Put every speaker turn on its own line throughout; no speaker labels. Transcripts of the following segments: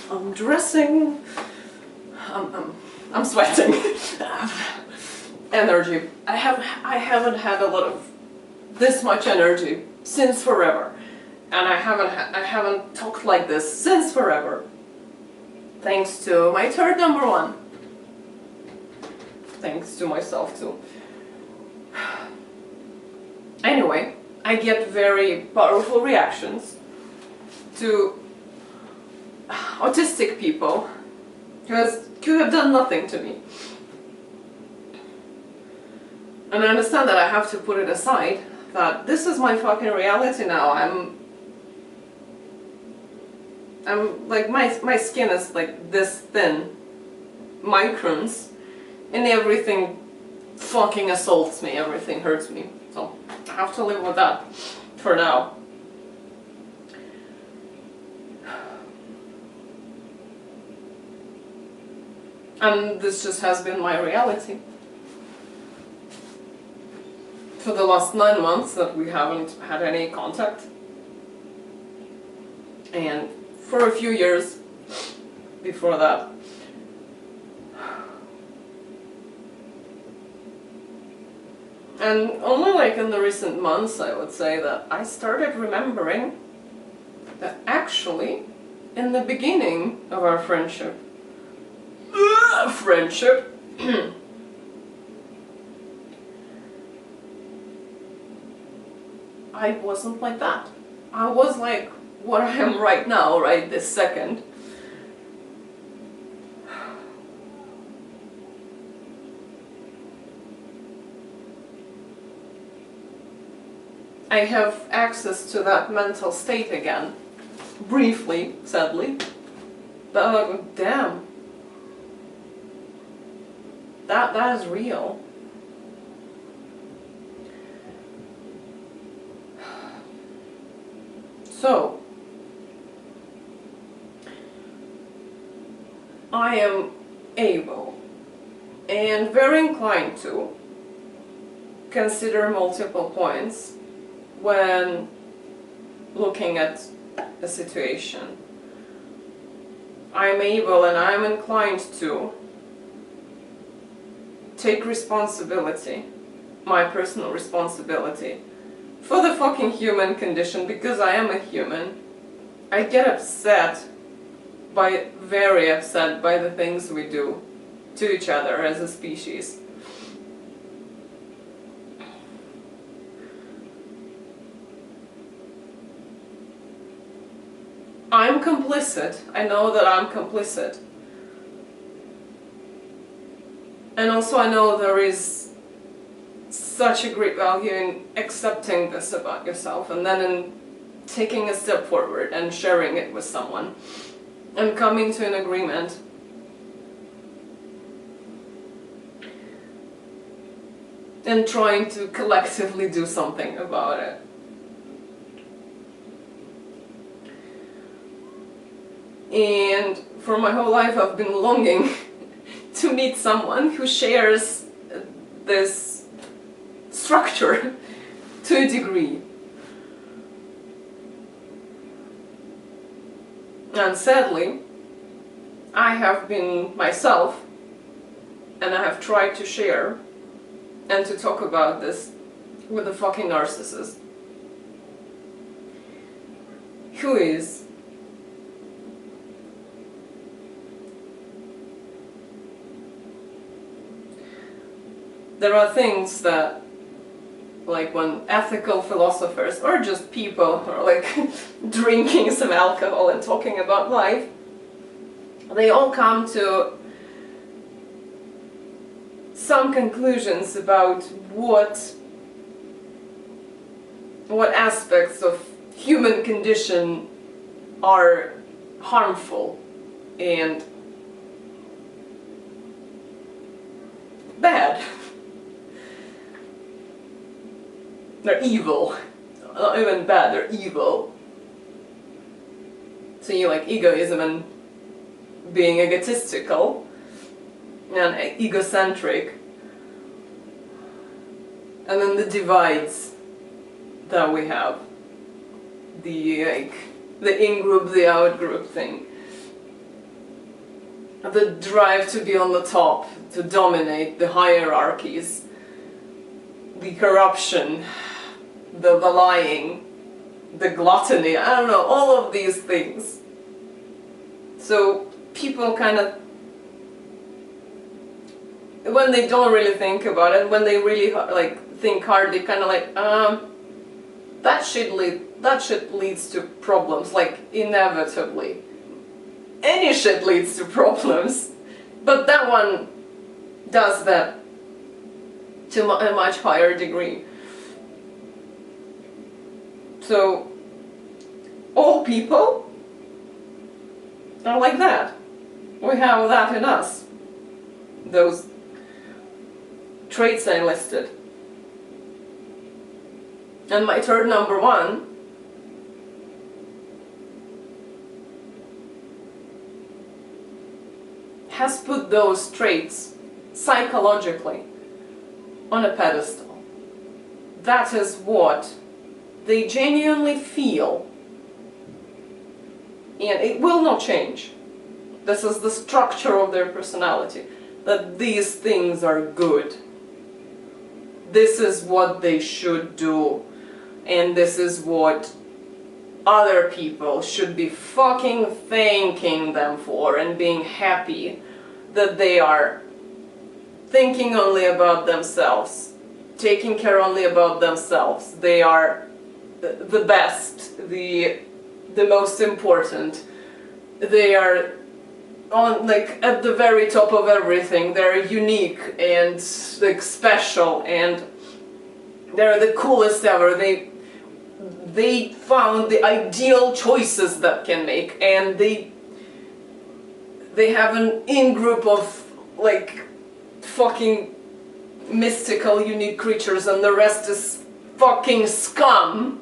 I'm dressing. I'm sweating. Energy. I haven't had a lot of this much energy since forever, and I haven't talked like this since forever. Thanks to my third number one. Thanks to myself too. Anyway, I get very powerful reactions to autistic people who have done nothing to me. And I understand that I have to put it aside, that this is my fucking reality now. I'm like, my skin is like this thin, microns, and everything fucking assaults me, everything hurts me. So I have to live with that for now. And this just has been my reality for the last 9 months that we haven't had any contact, and for a few years before that. And only like in the recent months, I would say, that I started remembering that actually in the beginning of our friendship, I wasn't like that. I was like what I am right now, right this second. I have access to that mental state again, briefly, sadly, but I'm like, damn, that is real. So, I am able and very inclined to consider multiple points when looking at a situation. I'm able and I'm inclined to take responsibility, my personal responsibility, for the fucking human condition, because I am a human. I get very upset by the things we do to each other as a species. I'm complicit. I know that I'm complicit. And also I know there is such a great value in accepting this about yourself, and then in taking a step forward and sharing it with someone and coming to an agreement. And trying to collectively do something about it. And for my whole life I've been longing to meet someone who shares this structure to a degree. And sadly, I have been myself, and I have tried to share and to talk about this with a fucking narcissist who is there are things that, like when ethical philosophers or just people are like drinking some alcohol and talking about life, they all come to some conclusions about what aspects of human condition are harmful and bad. They're evil. Not even bad, they're evil. So you like egoism and being egotistical and egocentric. And then the divides that we have. The in-group, the out-group thing. the drive to be on the top, to dominate, the hierarchies, the corruption, the lying, the gluttony, I don't know, all of these things. So people kind of, when they don't really think about it, when they really like think hard, they kind of like, that shit leads to problems, like inevitably. Any shit leads to problems, but that one does that to a much higher degree. So all people are like that. We have that in us. Those traits I listed. And my third number one has put those traits psychologically on a pedestal. That is what they genuinely feel, and it will not change. This is the structure of their personality, that these things are good. This is what they should do, and this is what other people should be fucking thanking them for and being happy that they are thinking only about themselves, taking care only about themselves. They are the best, the most important. They are on, like, at the very top of everything. They're unique and like special, and they're the coolest ever. They found the ideal choices that can make, and they have an in-group of like fucking mystical unique creatures, and the rest is fucking scum.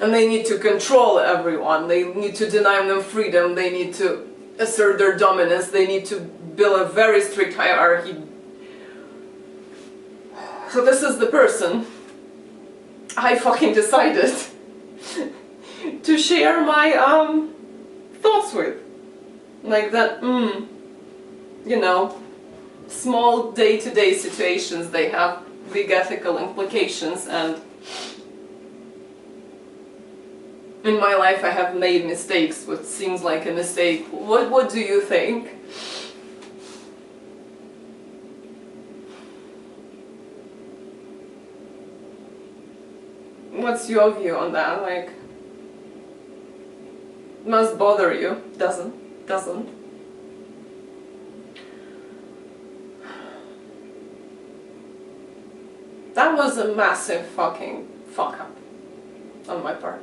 And they need to control everyone, they need to deny them freedom, they need to assert their dominance, they need to build a very strict hierarchy. So this is the person I fucking decided to share my thoughts with. Like that, you know, small day-to-day situations, they have big ethical implications, and in my life I have made mistakes, what seems like a mistake. What do you think? What's your view on that? Like, must bother you? Doesn't. That was a massive fucking fuck up on my part.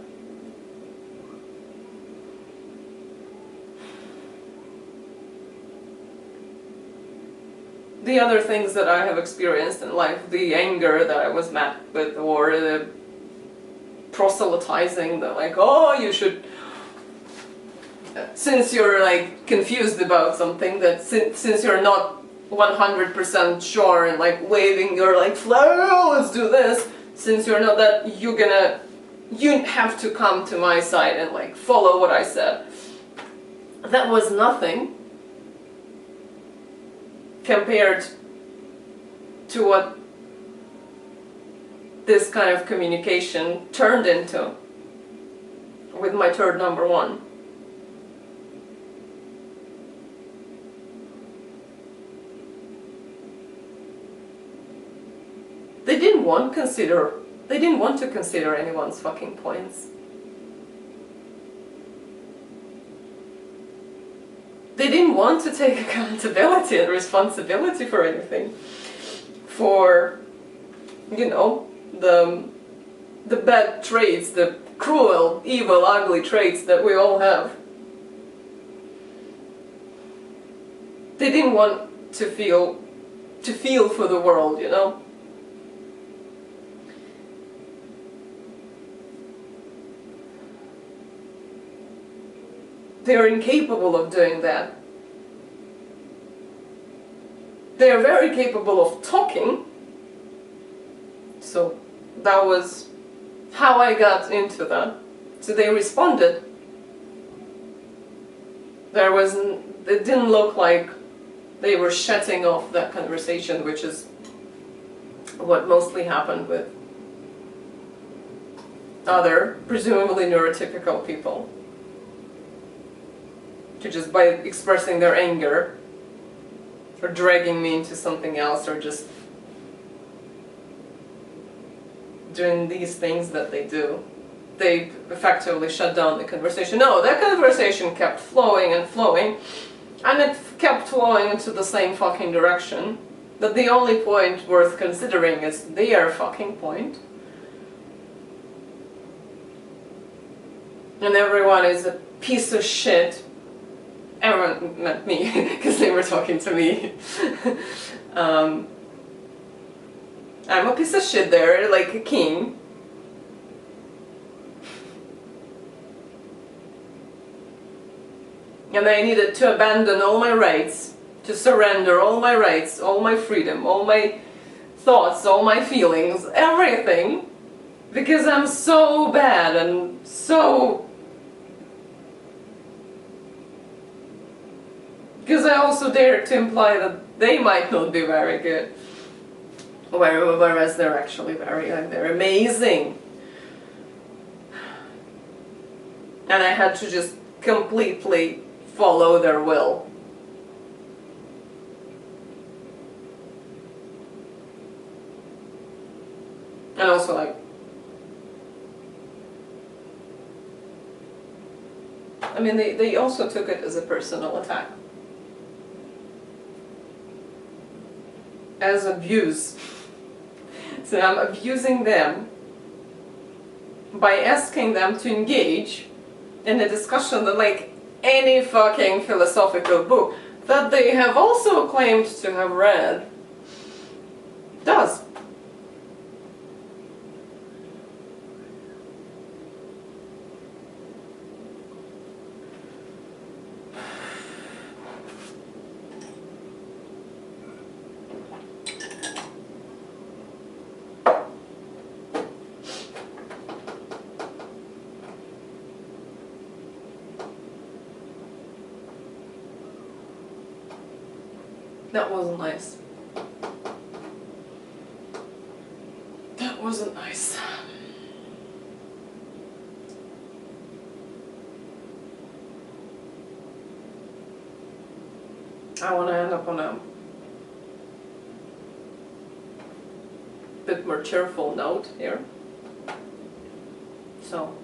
The other things that I have experienced in life, the anger that I was met with, or the proselytizing, that like, oh, you should, since you're like confused about something, that since you're not 100% sure, and like waving your like flag, oh, let's do this, since you're not that, you have to come to my side and like follow what I said. That was nothing compared to what this kind of communication turned into with my third number one. They didn't want to consider anyone's fucking points. They didn't want to take accountability and responsibility for anything. For, you know, the bad traits, the cruel, evil, ugly traits that we all have. They didn't want to feel for the world, you know. They are incapable of doing that. They are very capable of talking. So that was how I got into that. So they responded. It didn't look like they were shutting off that conversation, which is what mostly happened with other, presumably neurotypical people. To just by expressing their anger, or dragging me into something else, or just doing these things that they do, they effectively shut down the conversation. No, that conversation kept flowing and flowing, and it kept flowing into the same fucking direction. That the only point worth considering is their fucking point. And everyone is a piece of shit. Everyone meant me, because they were talking to me. I'm a piece of shit there, like a king. And I needed to abandon all my rights, to surrender all my rights, all my freedom, all my thoughts, all my feelings, everything. Because I'm so bad and so... Because I also dared to imply that they might not be very good. Whereas they're actually they're amazing. And I had to just completely follow their will. And also like, I mean, they also took it as a personal attack. As abuse. So I'm abusing them by asking them to engage in a discussion that, like any fucking philosophical book that they have also claimed to have read, does. That wasn't nice. That wasn't nice. I want to end up on a bit more cheerful note here. So,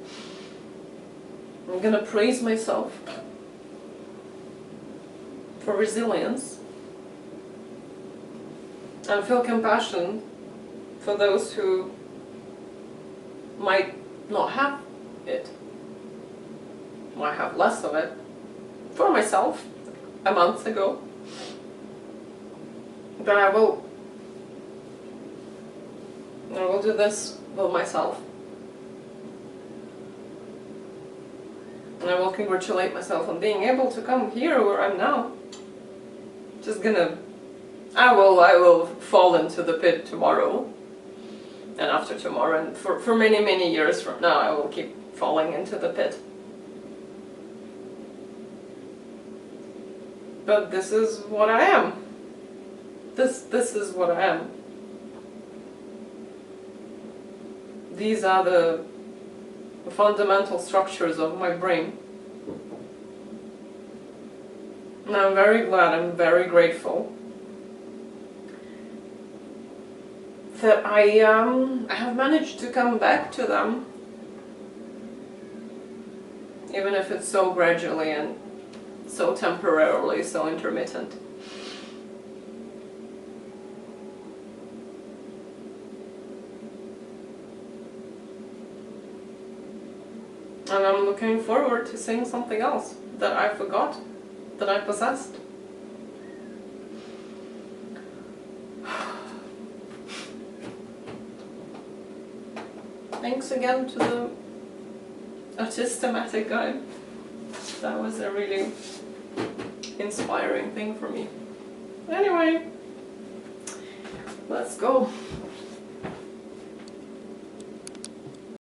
I'm gonna praise myself for resilience. And feel compassion for those who might not have it, might have less of it. For myself, a month ago. But I will do this with myself. And I will congratulate myself on being able to come here where I'm now. Just gonna... I will fall into the pit tomorrow, and after tomorrow, and for many, many years from now, I will keep falling into the pit. But this is what I am. This is what I am. These are the fundamental structures of my brain. And I'm very glad, I'm very grateful that I have managed to come back to them, even if it's so gradually and so temporarily, so intermittent. And I'm looking forward to seeing something else that I forgot, that I possessed. Thanks again to the autistic guide. That was a really inspiring thing for me. Anyway, let's go.